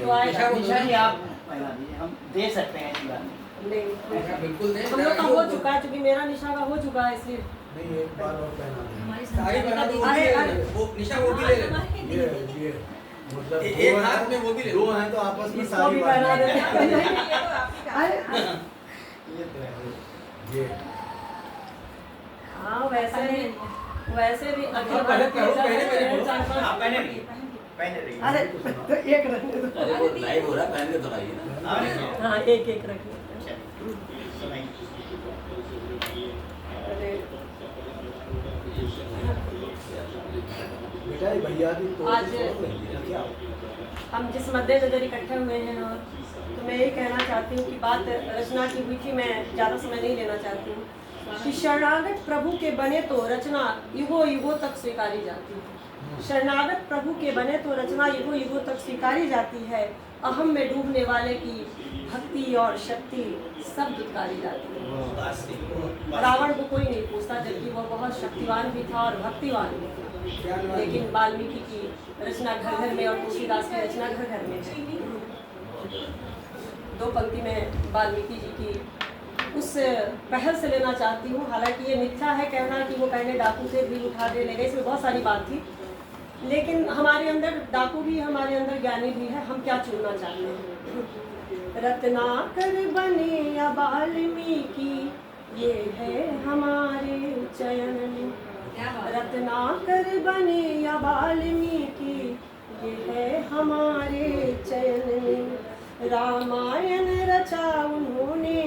तो आएगा। निशानी आप पहना दीजिए, हम दे सकते हैं ऐसी बात नहीं। नहीं, बिल्कुल नहीं, हम लोग का हो चुका है, क्योंकि मेरा निशा का हो चुका है, इसलिए नहीं एक बार और पहना दें। साड़ी पहना दो, वो भी अरे, ले अरे। लेना। वो निशा वो भी ले लेना। ये मतलब एक हाथ में वो भी ले दो लो। हैं तो आपस में इसको साड़ी भी पहना बांधनी देते है। हैं। अरे, ये तो है। ये हाँ वैसे भी अगली हाँ, बार पहले करो, पहले चार पांच- आप पहने रहिए, पहने रहिए। अरे तो एक रखने दो। अरे वो लाइव हो रहा है, पहन के तो आइए ना। हाँ, रखिए। हाँ एक एक रखने दो। चलिए, सुनाइए। अरे बेटा ये भैया की तो आज- क्या हम जिस मद्देनजर इकट्ठे हुए हैं, और तो मैं यही कहना चाहती हूँ कि बात रचना की हुई थी, मैं ज़्यादा समय नहीं लेना चाहती हूँ कि शरणागत प्रभु के बने तो रचना युगों युगों तक स्वीकारी जाती है। शरणागत प्रभु के बने तो रचना युगों युगों तक स्वीकारी जाती है। अहम में डूबने वाले की भक्ति और शक्ति सब दुत्कारी जाती है। रावण को कोई नहीं पूछता, जबकि वह बहुत शक्तिवान भी था और भक्तिवान भी था। लेकिन वाल्मीकि की रचना घर घर में और तुलसीदास की रचना घर घर में है। दो पंक्ति में वाल्मीकि जी की उस पहल से लेना चाहती हूँ। हालांकि ये मिथ्या है कहना कि वो पहले डाकू से भी उठा दे ले गए, इसमें बहुत सारी बात थी, लेकिन हमारे अंदर डाकू भी, हमारे अंदर ज्ञानी भी है। हम क्या चुनना चाहते हैं? रत्नाकर बने या वाल्मीकि, ये है हमारे चयन में। रत्नाकर बने या वाल्मीकि, ये है हमारे चयन में। रामायण रचा उन्होंने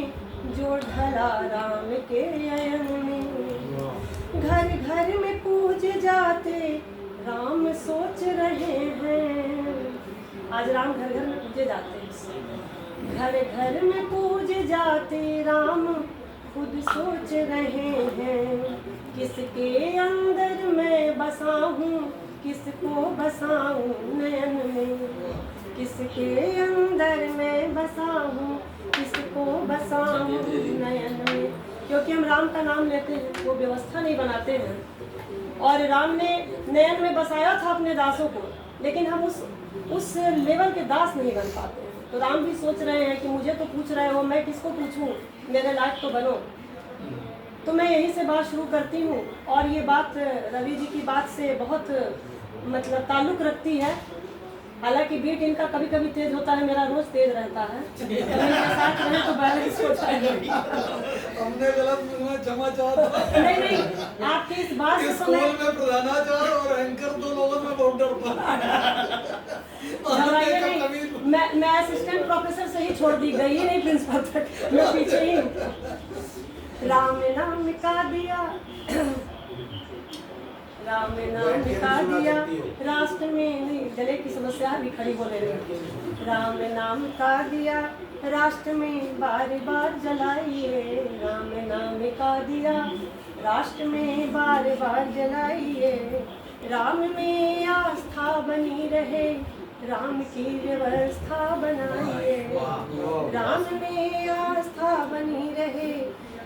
जो ढला राम के अयन में। घर घर में पूजे जाते राम सोच रहे हैं। आज राम घर घर में पूजे जाते हैं। घर घर में पूजे जाते राम खुद सोच रहे हैं। किसके अंदर मैं बसा हूँ, किसको बसाऊँ नयन में। किसके अंदर मैं बसा हूँ, किसको बसाऊँ नयन में। क्योंकि हम राम का नाम लेते हैं, वो व्यवस्था नहीं बनाते हैं। और राम ने नयन में बसाया था अपने दासों को, लेकिन हम उस लेवल के दास नहीं बन पाते हैं। तो राम भी सोच रहे हैं कि मुझे तो पूछ रहे हो, मैं किसको पूछूं, मेरे लायक तो बनो। तो मैं यहीं से बात शुरू करती हूँ। और ये बात रवि जी की बात से बहुत मतलब ताल्लुक़ रखती है। हालांकि बीट इनका कभी कभी तेज होता है, मेरा रोज तेज रहता है। कभी इनके साथ रहे तो बैलेंस होता है। हमने गलत में समाचार नहीं, आपकी इस बात से तो स्कूल मैं में प्रधानाचार्य और एंकर दो लोगों में बहुत डरता घबराइए नहीं। मैं असिस्टेंट प्रोफेसर से ही छोड़ दी, गई ही नहीं प्रिंसिपल तक, मैं पीछे ही हूँ। राम नाम का दिया, राम नाम का दिया राष्ट्र में, नहीं गले की समस्या भी खड़ी होने लगी। राम नाम का दिया राष्ट्र में बार बार जलाइए। राम नाम का दिया राष्ट्र में बार बार जलाइए। राम में आस्था बनी रहे, राम की व्यवस्था बनाइए। राम में आस्था बनी रहे,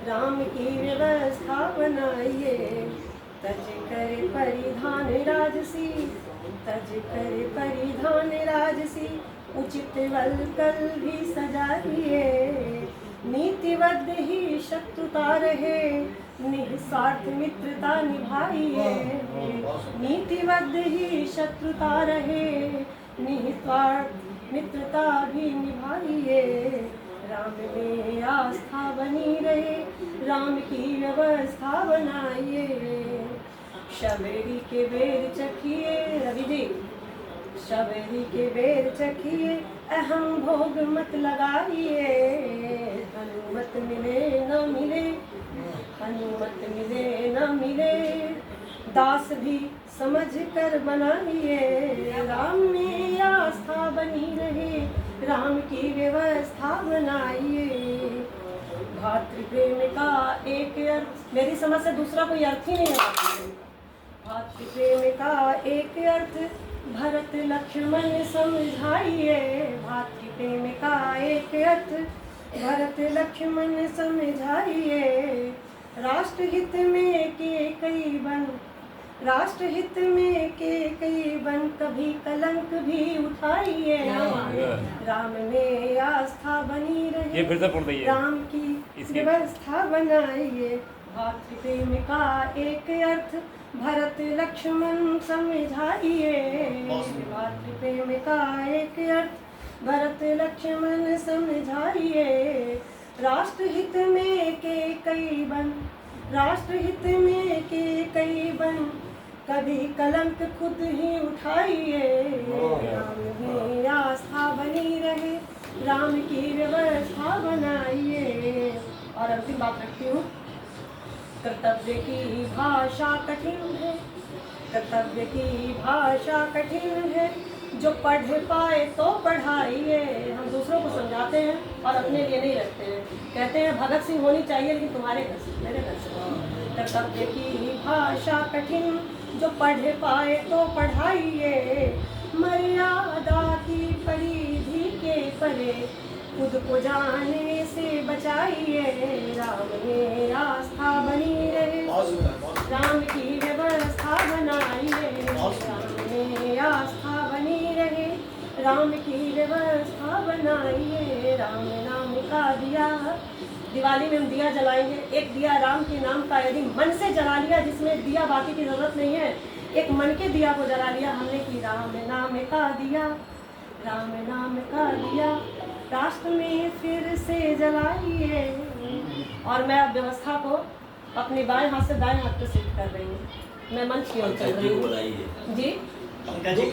राम की व्यवस्था बनाइए। तज कर परिधान राजसी, तज कर परिधान राजसी, उचित वल्कल भी सजाइए। नीतिबद्ध ही शत्रुता रहे, निस्वार्थ मित्रता निभाइए। नीतिबद्ध ही शत्रुता रहे, निस्वार्थ मित्रता भी निभाइए। राम में आस्था बनी रहे, राम की व्यवस्था बनाइए। शबरी के बेर चखिए, रवि जी, शबरी के बेर चखिए, अहम भोग मत लगाइए। हनुमत मिले न मिले, हनुमत मिले न मिले, दास भी समझ कर बनाइए। राम में आस्था बनी रहे, राम की व्यवस्था बनाइए। भातृप्रेम का एक अर्थ, मेरी समझ से दूसरा कोई अर्थ ही नहीं है। भातृप्रेम का एक अर्थ भरत लक्ष्मण समझाइए। भातृप्रेम का एक अर्थ भरत लक्ष्मण समझाइए। राष्ट्रहित में के कई बन, राष्ट्रहित में के कई बन, कभी कलंक भी उठाइए। राम में आस्था बनी रहे, ये फिर से पढ़ दीजिए। राम की इसके- व्यवस्था बनाइए, भातृप्रेम का एक अर्थ भरत लक्ष्मण समझाइए, भातृप्रेम का एक अर्थ भरत लक्ष्मण समझाइए, राष्ट्रहित में के कई बन, राष्ट्रहित में के कई बन, कभी कलंक खुद ही उठाइए, राम में आस्था बनी रहे, राम की व्यवस्था बनाइए। और अंतिम बात रखती हूँ, कर्तव्य की भाषा कठिन है, कर्तव्य की भाषा कठिन है, जो पढ़ पाए तो पढ़ाइए। हम दूसरों को समझाते हैं और अपने लिए नहीं रखते हैं, कहते हैं भगत सिंह होनी चाहिए लेकिन तुम्हारे घर से, मेरे घर से। कर्तव्य की भाषा कठिन, जो पढ़ पाए तो पढ़ाइए, मर्यादा की परिधि के परे खुद को जाने से बचाइए, राम में आस्था बनी रहे, राम की व्यवस्था बनाइए, राम में आस्था बनी रहे, राम की व्यवस्था बनाइए, राम नाम का दिया। दिवाली में हम दिया जलाएंगे, एक दिया राम के नाम का यदि मन से जला लिया, जिसमें दिया बाकी की जरूरत नहीं है, एक मन के दिया को जला लिया हमने कि राम नाम का दिया, राम नाम का दिया राष्ट्र में फिर से जलाइए। और मैं अब व्यवस्था को अपने बाएं हाथ से दाएं हाथ पे शिफ्ट कर रही हूँ, मैं मंच की ओर चल रही हूँ। बताइए जी पंकज जी